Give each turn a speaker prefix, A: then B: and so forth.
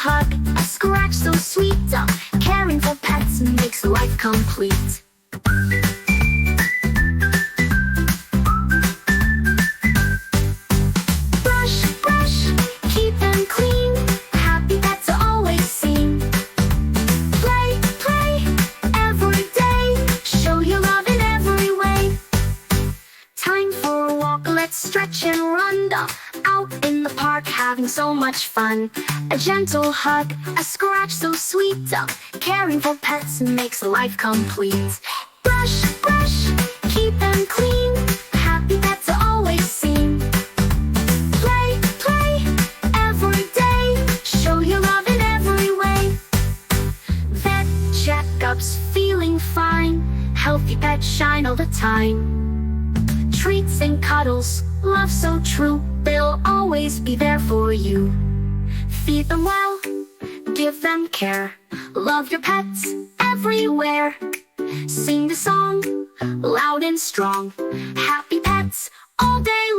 A: hug, a scratch so sweet. Caring for pets makes life complete. Brush, brush, keep them clean. Happy pets are always seen. Play, play, every day. Show your love in every way. Time for a walk, let's stretch and run. Out in the park having so much fun. A gentle hug, a scratch so sweet. Caring for pets makes life complete. Brush, brush, keep them clean. Happy pets are always seen. Play, play, every day. Show your love in every way. Vet checkups, feeling fine. Healthy pets shine all the time. Treats and cuddles, love so true. They'll always be there for you. Feed them well, give them care. Love your pets everywhere. Sing the song loud and strong. Happy pets all day